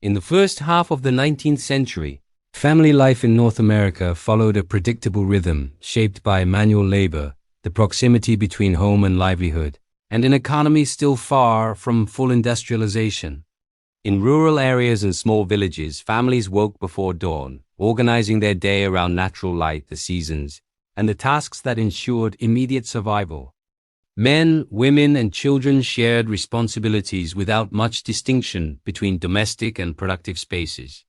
In the first half of the 19th century, family life in North America followed a predictable rhythm shaped by manual labor, the proximity between home and livelihood, and an economy still far from full industrialization. In rural areas and small villages, families woke before dawn, organizing their day around natural light, the seasons, and the tasks that ensured immediate survival. Men, women, and children shared responsibilities without much distinction between domestic and productive spaces.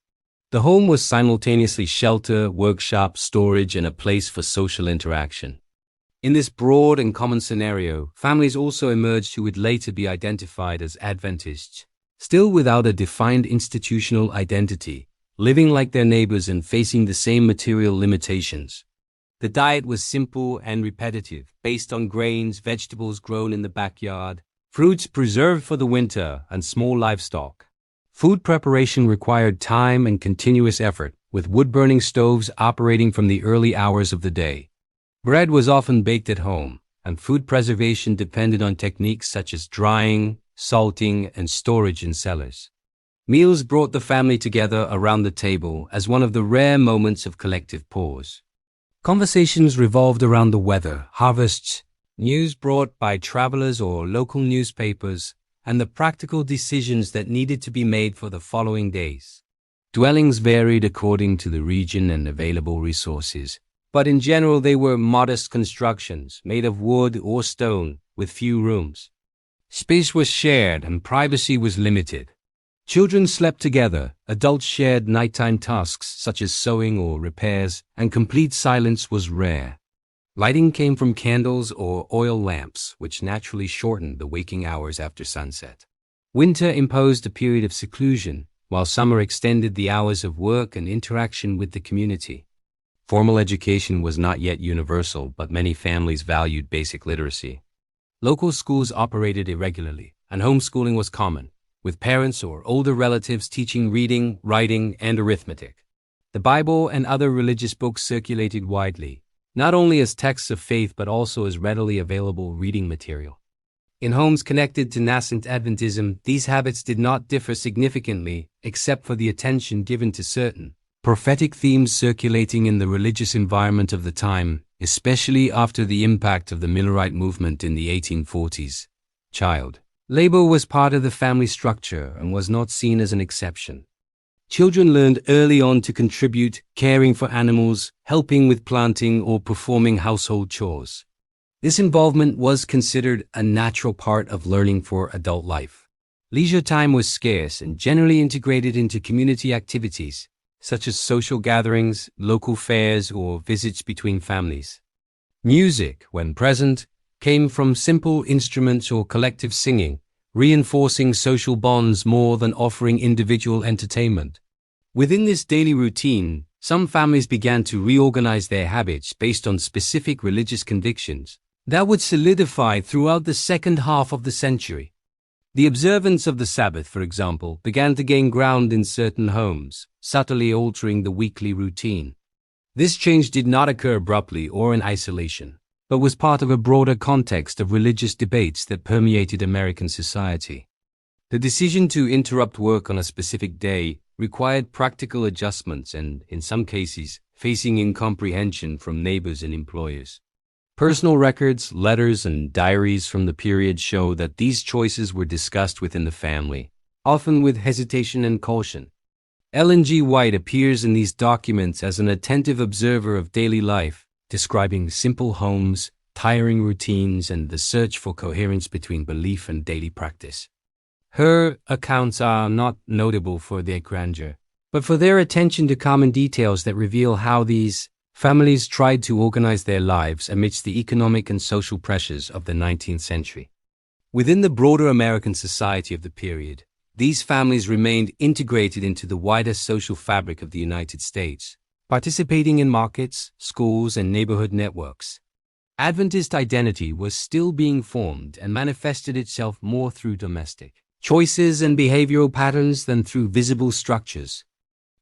The home was simultaneously shelter, workshop, storage, and a place for social interaction. In this broad and common scenario, families also emerged who would later be identified as Adventists, still without a defined institutional identity, living like their neighbors and facing the same material limitations. The diet was simple and repetitive, based on grains, vegetables grown in the backyard, fruits preserved for the winter, and small livestock. Food preparation required time and continuous effort, with wood-burning stoves operating from the early hours of the day. Bread was often baked at home, and food preservation depended on techniques such as drying, salting, and storage in cellars. Meals brought the family together around the table as one of the rare moments of collective pause. Conversations revolved around the weather, harvests, news brought by travelers or local newspapers, and the practical decisions that needed to be made for the following days. Dwellings varied according to the region and available resources, but in general they were modest constructions made of wood or stone with few rooms. Space was shared and privacy was limited. Children slept together, adults shared nighttime tasks such as sewing or repairs, and complete silence was rare. Lighting came from candles or oil lamps, which naturally shortened the waking hours after sunset. Winter imposed a period of seclusion, while summer extended the hours of work and interaction with the community. Formal education was not yet universal, but many families valued basic literacy. Local schools operated irregularly, and homeschooling was common, with parents or older relatives teaching reading, writing, and arithmetic. The Bible and other religious books circulated widely, not only as texts of faith but also as readily available reading material. In homes connected to nascent Adventism, these habits did not differ significantly, except for the attention given to certain prophetic themes circulating in the religious environment of the time, especially after the impact of the Millerite movement in the 1840s. Child labor was part of the family structure and was not seen as an exception. Children learned early on to contribute, caring for animals, helping with planting, or performing household chores. This involvement was considered a natural part of learning for adult life. Leisure time was scarce and generally integrated into community activities, such as social gatherings, local fairs, or visits between families. Music, when present, came from simple instruments or collective singing, reinforcing social bonds more than offering individual entertainment. Within this daily routine, some families began to reorganize their habits based on specific religious convictions that would solidify throughout the second half of the century. The observance of the Sabbath, for example, began to gain ground in certain homes, subtly altering the weekly routine. This change did not occur abruptly or in isolation, but was part of a broader context of religious debates that permeated American society. The decision to interrupt work on a specific day required practical adjustments and, in some cases, facing incomprehension from neighbors and employers. Personal records, letters, and diaries from the period show that these choices were discussed within the family, often with hesitation and caution. Ellen G. White appears in these documents as an attentive observer of daily life, describing simple homes, tiring routines, and the search for coherence between belief and daily practice. Her accounts are not notable for their grandeur, but for their attention to common details that reveal how these families tried to organize their lives amidst the economic and social pressures of the 19th century. Within the broader American society of the period, these families remained integrated into the wider social fabric of the United States, participating in markets, schools, and neighborhood networks. Adventist identity was still being formed and manifested itself more through domestic choices and behavioral patterns than through visible structures.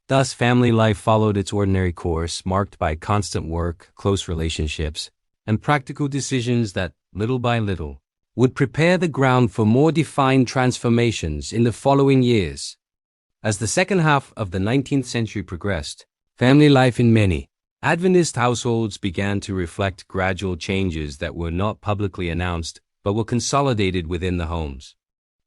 Thus, family life followed its ordinary course, marked by constant work, close relationships, and practical decisions that, little by little, would prepare the ground for more defined transformations in the following years. As the second half of the 19th century progressed, family life in many Adventist households began to reflect gradual changes that were not publicly announced but were consolidated within the homes.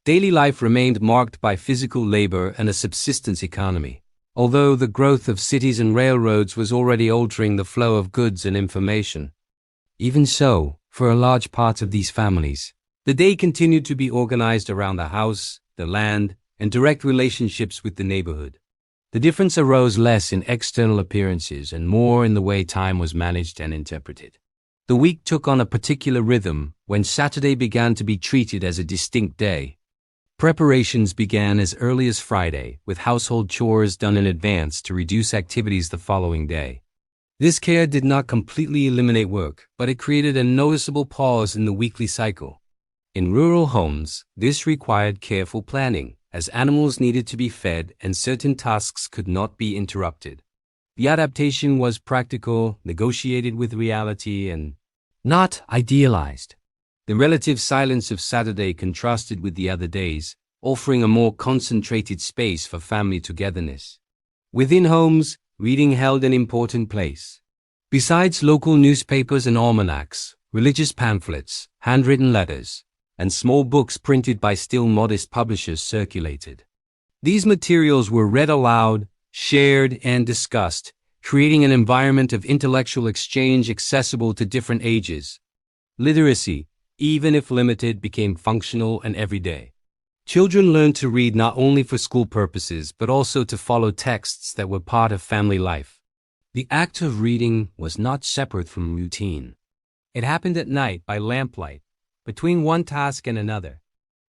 Daily life remained marked by physical labor and a subsistence economy, although the growth of cities and railroads was already altering the flow of goods and information. Even so, for a large part of these families, the day continued to be organized around the house, the land, and direct relationships with the neighborhood. The difference arose less in external appearances and more in the way time was managed and interpreted. The week took on a particular rhythm when Saturday began to be treated as a distinct day. Preparations began as early as Friday, with household chores done in advance to reduce activities the following day. This care did not completely eliminate work, but it created a noticeable pause in the weekly cycle. In rural homes, this required careful planning, as animals needed to be fed and certain tasks could not be interrupted. The adaptation was practical, negotiated with reality, and not idealized. The relative silence of Saturday contrasted with the other days, offering a more concentrated space for family togetherness. Within homes, reading held an important place. Besides local newspapers and almanacs, religious pamphlets, handwritten letters, and small books printed by still modest publishers circulated. These materials were read aloud, shared, and discussed, creating an environment of intellectual exchange accessible to different ages. Literacy, even if limited, became functional and everyday. Children learned to read not only for school purposes, but also to follow texts that were part of family life. The act of reading was not separate from routine. It happened at night by lamplight, between one task and another.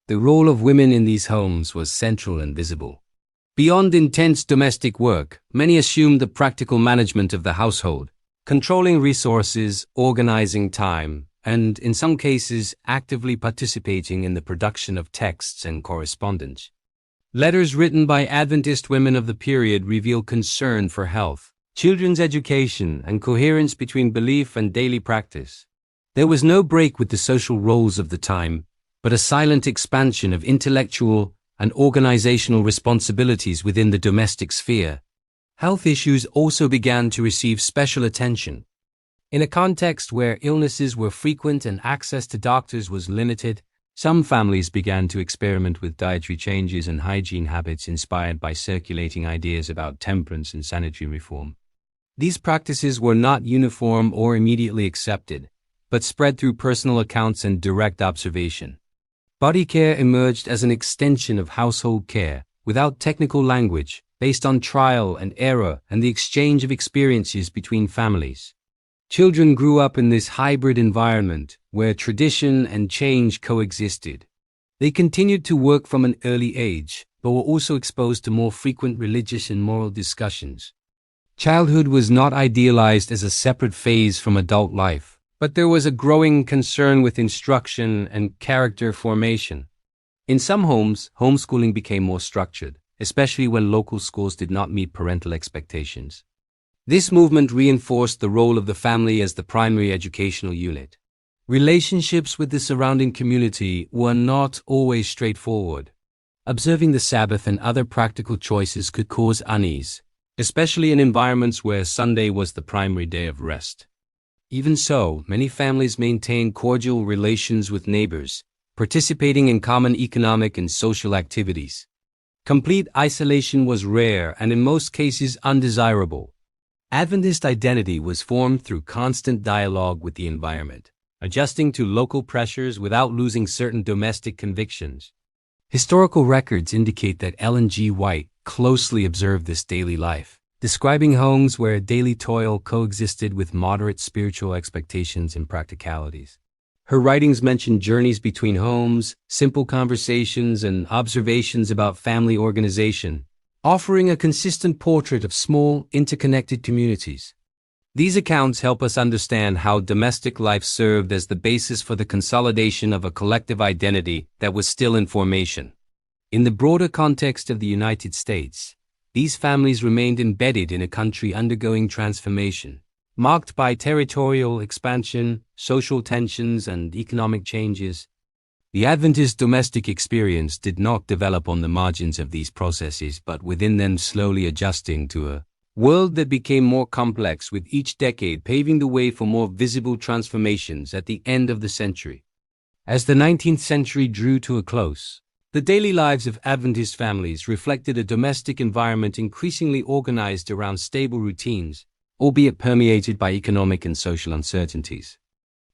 The role of women in these homes was central and visible. Beyond intense domestic work, many assumed the practical management of the household, controlling resources, organizing time, and, in some cases, actively participating in the production of texts and correspondence. Letters written by Adventist women of the period reveal concern for health, children's education, and coherence between belief and daily practice. There was no break with the social roles of the time, but a silent expansion of intellectual and organizational responsibilities within the domestic sphere. Health issues also began to receive special attention. In a context where illnesses were frequent and access to doctors was limited, some families began to experiment with dietary changes and hygiene habits inspired by circulating ideas about temperance and sanitary reform. These practices were not uniform or immediately accepted, but spread through personal accounts and direct observation. Body care emerged as an extension of household care, without technical language, based on trial and error and the exchange of experiences between families. Children grew up in this hybrid environment where tradition and change coexisted. They continued to work from an early age, but were also exposed to more frequent religious and moral discussions. Childhood was not idealized as a separate phase from adult life, but there was a growing concern with instruction and character formation. In some homes, homeschooling became more structured, especially when local schools did not meet parental expectations. This movement reinforced the role of the family as the primary educational unit. Relationships with the surrounding community were not always straightforward. Observing the Sabbath and other practical choices could cause unease, especially in environments where Sunday was the primary day of rest. Even so, many families maintained cordial relations with neighbors, participating in common economic and social activities. Complete isolation was rare and in most cases undesirable. Adventist identity was formed through constant dialogue with the environment, adjusting to local pressures without losing certain domestic convictions. Historical records indicate that Ellen G. White closely observed this daily life, describing homes where daily toil coexisted with moderate spiritual expectations and practicalities. Her writings mention journeys between homes, simple conversations, and observations about family organization, offering a consistent portrait of small, interconnected communities. These accounts help us understand how domestic life served as the basis for the consolidation of a collective identity that was still in formation. In the broader context of the United States, these families remained embedded in a country undergoing transformation, marked by territorial expansion, social tensions, and economic changes. The Adventist domestic experience did not develop on the margins of these processes, but within them, slowly adjusting to a world that became more complex with each decade, paving the way for more visible transformations at the end of the century. As the 19th century drew to a close, the daily lives of Adventist families reflected a domestic environment increasingly organized around stable routines, albeit permeated by economic and social uncertainties.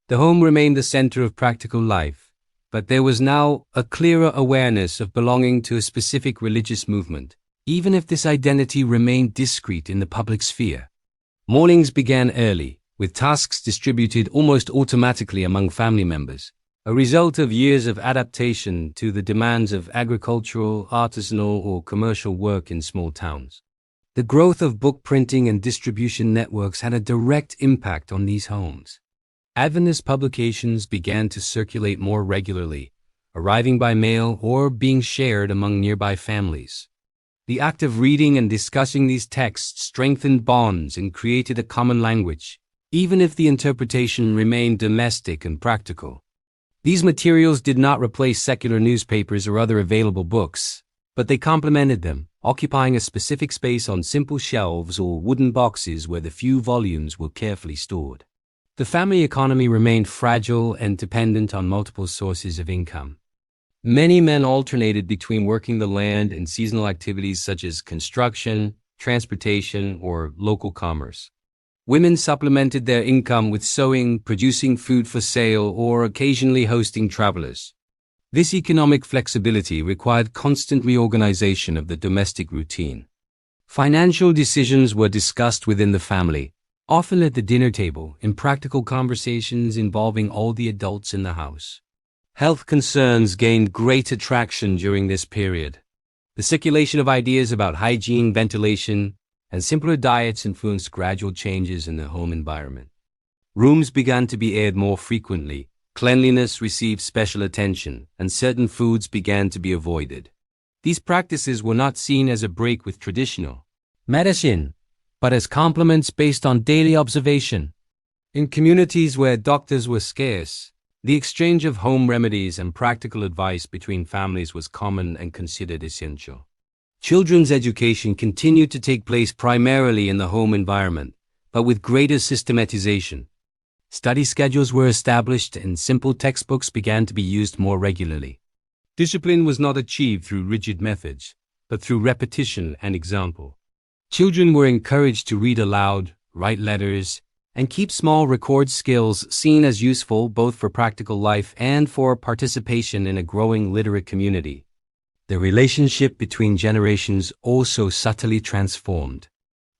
The home remained the center of practical life, but there was now a clearer awareness of belonging to a specific religious movement, even if this identity remained discreet in the public sphere. Mornings began early, with tasks distributed almost automatically among family members, a result of years of adaptation to the demands of agricultural, artisanal, or commercial work in small towns. The growth of book printing and distribution networks had a direct impact on these homes. Adventist publications began to circulate more regularly, arriving by mail or being shared among nearby families. The act of reading and discussing these texts strengthened bonds and created a common language, even if the interpretation remained domestic and practical. These materials did not replace secular newspapers or other available books, but they complemented them, occupying a specific space on simple shelves or wooden boxes where the few volumes were carefully stored. The family economy remained fragile and dependent on multiple sources of income. Many men alternated between working the land and seasonal activities such as construction, transportation, or local commerce. Women supplemented their income with sewing, producing food for sale, or occasionally hosting travelers. This economic flexibility required constant reorganization of the domestic routine. Financial decisions were discussed within the family, often at the dinner table, in practical conversations involving all the adults in the house. Health concerns gained greater traction during this period. The circulation of ideas about hygiene, ventilation, and simpler diets influenced gradual changes in the home environment. Rooms began to be aired more frequently, cleanliness received special attention, and certain foods began to be avoided. These practices were not seen as a break with traditional medicine, but as complements based on daily observation. In communities where doctors were scarce, the exchange of home remedies and practical advice between families was common and considered essential. Children's education continued to take place primarily in the home environment, but with greater systematization. Study schedules were established and simple textbooks began to be used more regularly. Discipline was not achieved through rigid methods, but through repetition and example. Children were encouraged to read aloud, write letters, and keep small record skills seen as useful both for practical life and for participation in a growing literate community. The relationship between generations also subtly transformed.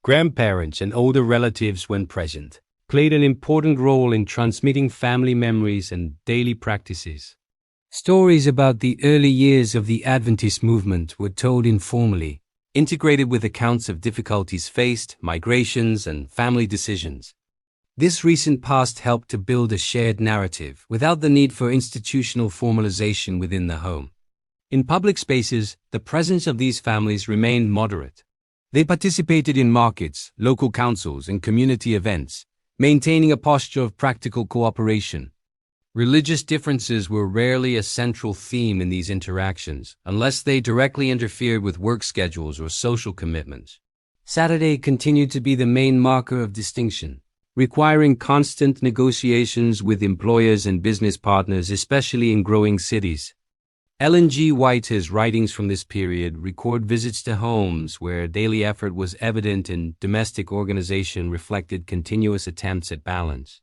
Grandparents and older relatives, when present, played an important role in transmitting family memories and daily practices. Stories about the early years of the Adventist movement were told informally, integrated with accounts of difficulties faced, migrations, and family decisions. This recent past helped to build a shared narrative without the need for institutional formalization within the home. In public spaces, the presence of these families remained moderate. They participated in markets, local councils, and community events, maintaining a posture of practical cooperation. Religious differences were rarely a central theme in these interactions, unless they directly interfered with work schedules or social commitments. Saturday continued to be the main marker of distinction, requiring constant negotiations with employers and business partners, especially in growing cities. Ellen G. White's writings from this period record visits to homes where daily effort was evident and domestic organization reflected continuous attempts at balance.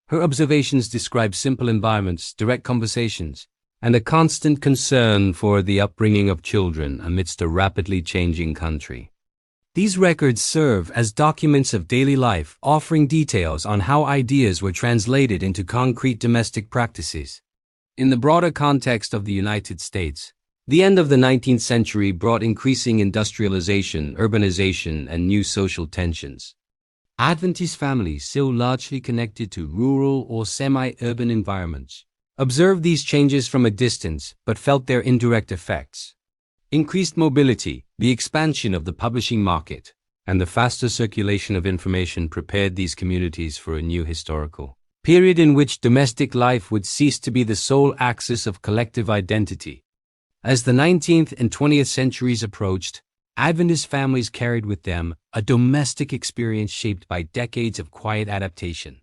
Her observations describe simple environments, direct conversations, and a constant concern for the upbringing of children amidst a rapidly changing country. These records serve as documents of daily life, offering details on how ideas were translated into concrete domestic practices. In the broader context of the United States, the end of the 19th century brought increasing industrialization, urbanization, and new social tensions. Adventist families, still largely connected to rural or semi-urban environments, observed these changes from a distance but felt their indirect effects. Increased mobility, the expansion of the publishing market, and the faster circulation of information prepared these communities for a new historical period in which domestic life would cease to be the sole axis of collective identity. As the 19th and 20th centuries approached, Adventist families carried with them a domestic experience shaped by decades of quiet adaptation.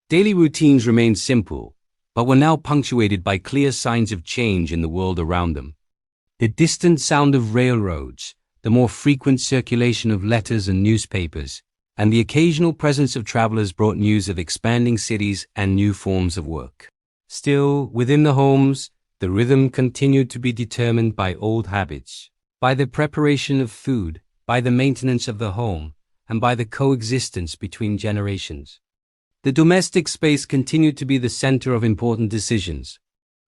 Daily routines remained simple, but were now punctuated by clear signs of change in the world around them. The distant sound of railroads, the more frequent circulation of letters and newspapers, and the occasional presence of travelers brought news of expanding cities and new forms of work. Still, within the homes, the rhythm continued to be determined by old habits, by the preparation of food, by the maintenance of the home, and by the coexistence between generations. The domestic space continued to be the center of important decisions.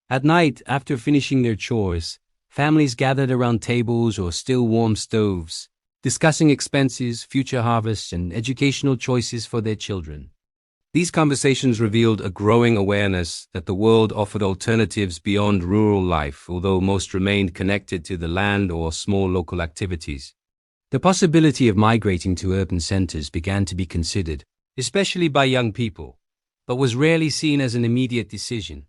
At night, after finishing their chores, families gathered around tables or still warm stoves, discussing expenses, future harvests, and educational choices for their children. These conversations revealed a growing awareness that the world offered alternatives beyond rural life, although most remained connected to the land or small local activities. The possibility of migrating to urban centers began to be considered, especially by young people, but was rarely seen as an immediate decision.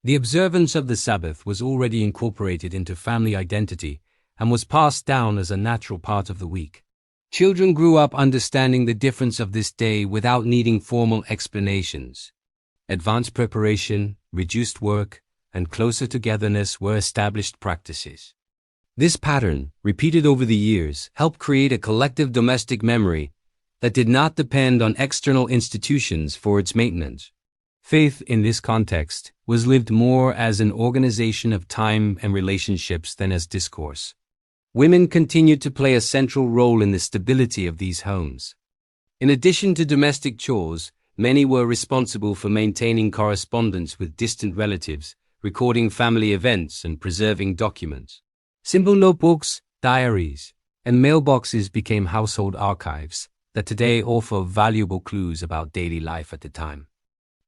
The observance of the Sabbath was already incorporated into family identity and was passed down as a natural part of the week. Children grew up understanding the difference of this day without needing formal explanations. Advanced preparation, reduced work, and closer togetherness were established practices. This pattern, repeated over the years, helped create a collective domestic memory that did not depend on external institutions for its maintenance. Faith, in this context, was lived more as an organization of time and relationships than as discourse. Women continued to play a central role in the stability of these homes. In addition to domestic chores, many were responsible for maintaining correspondence with distant relatives, recording family events, and preserving documents. Simple notebooks, diaries, and mailboxes became household archives that today offer valuable clues about daily life at the time.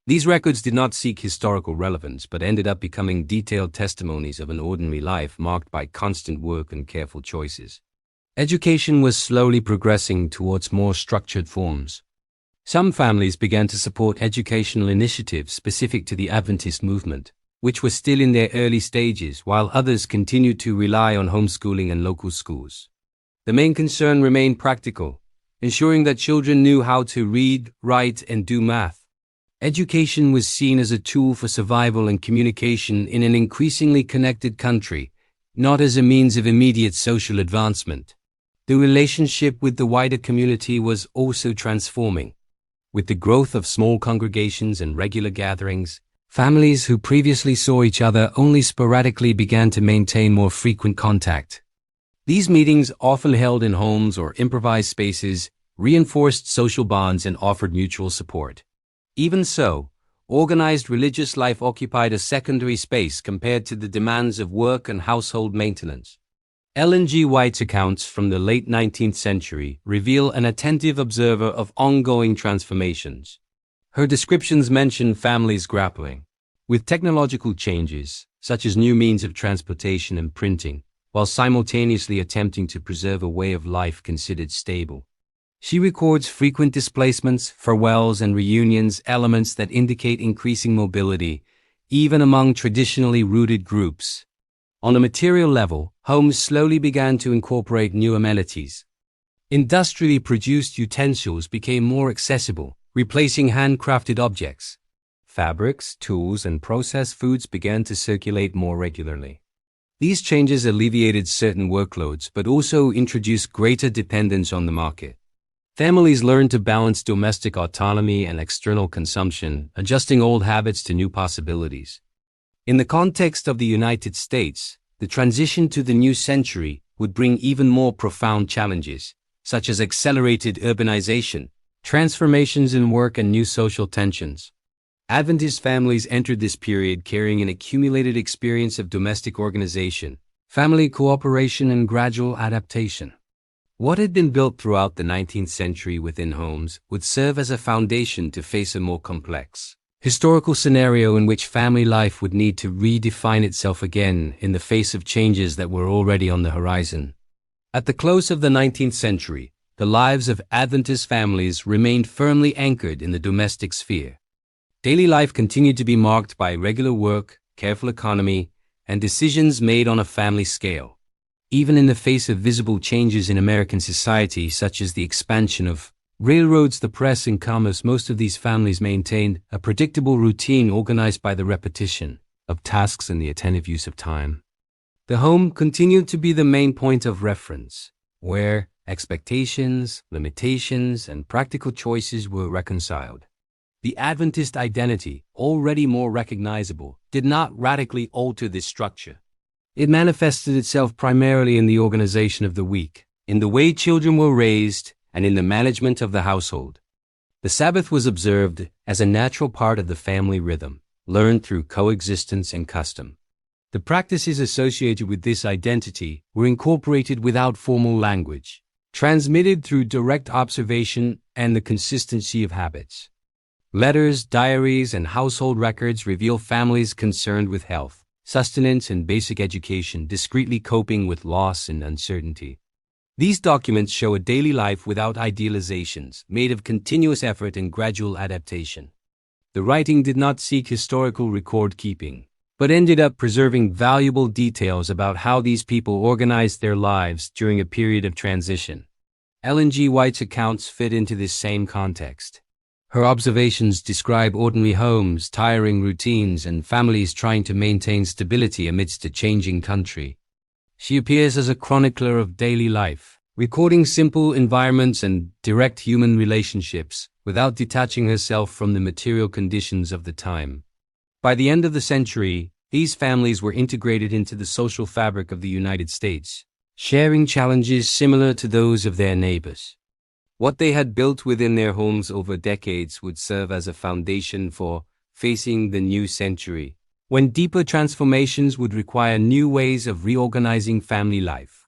These records did not seek historical relevance, but ended up becoming detailed testimonies of an ordinary life marked by constant work and careful choices. Education was slowly progressing towards more structured forms. Some families began to support educational initiatives specific to the Adventist movement, which were still in their early stages, while others continued to rely on homeschooling and local schools. The main concern remained practical, ensuring that children knew how to read, write, and do math. Education was seen as a tool for survival and communication in an increasingly connected country, not as a means of immediate social advancement. The relationship with the wider community was also transforming. With the growth of small congregations and regular gatherings, families who previously saw each other only sporadically began to maintain more frequent contact. These meetings, often held in homes or improvised spaces, reinforced social bonds and offered mutual support. Even so, organized religious life occupied a secondary space compared to the demands of work and household maintenance. Ellen G. White's accounts from the late 19th century reveal an attentive observer of ongoing transformations. Her descriptions mention families grappling with technological changes, such as new means of transportation and printing, while simultaneously attempting to preserve a way of life considered stable. She records frequent displacements, farewells, and reunions, elements that indicate increasing mobility, even among traditionally rooted groups. On a material level, homes slowly began to incorporate new amenities. Industrially produced utensils became more accessible, replacing handcrafted objects. Fabrics, tools, and processed foods began to circulate more regularly. These changes alleviated certain workloads but also introduced greater dependence on the market. Families learned to balance domestic autonomy and external consumption, adjusting old habits to new possibilities. In the context of the United States, the transition to the new century would bring even more profound challenges, such as accelerated urbanization, transformations in work, and new social tensions. Adventist families entered this period carrying an accumulated experience of domestic organization, family cooperation, and gradual adaptation. What had been built throughout the 19th century within homes would serve as a foundation to face a more complex historical scenario in which family life would need to redefine itself again in the face of changes that were already on the horizon. At the close of the 19th century, the lives of Adventist families remained firmly anchored in the domestic sphere. Daily life continued to be marked by regular work, careful economy, and decisions made on a family scale. Even in the face of visible changes in American society, such as the expansion of railroads, the press, and commerce, most of these families maintained a predictable routine organized by the repetition of tasks and the attentive use of time. The home continued to be the main point of reference, where expectations, limitations, and practical choices were reconciled. The Adventist identity, already more recognizable, did not radically alter this structure. It manifested itself primarily in the organization of the week, in the way children were raised, and in the management of the household. The Sabbath was observed as a natural part of the family rhythm, learned through coexistence and custom. The practices associated with this identity were incorporated without formal language, transmitted through direct observation and the consistency of habits. Letters, diaries, and household records reveal families concerned with health, sustenance, and basic education, discreetly coping with loss and uncertainty. These documents show a daily life without idealizations, made of continuous effort and gradual adaptation. The writing did not seek historical record keeping, but ended up preserving valuable details about how these people organized their lives during a period of transition. Ellen G. White's accounts fit into this same context. Her observations describe ordinary homes, tiring routines, and families trying to maintain stability amidst a changing country. She appears as a chronicler of daily life, recording simple environments and direct human relationships without detaching herself from the material conditions of the time. By the end of the century, these families were integrated into the social fabric of the United States, sharing challenges similar to those of their neighbors. What they had built within their homes over decades would serve as a foundation for facing the new century, when deeper transformations would require new ways of reorganizing family life.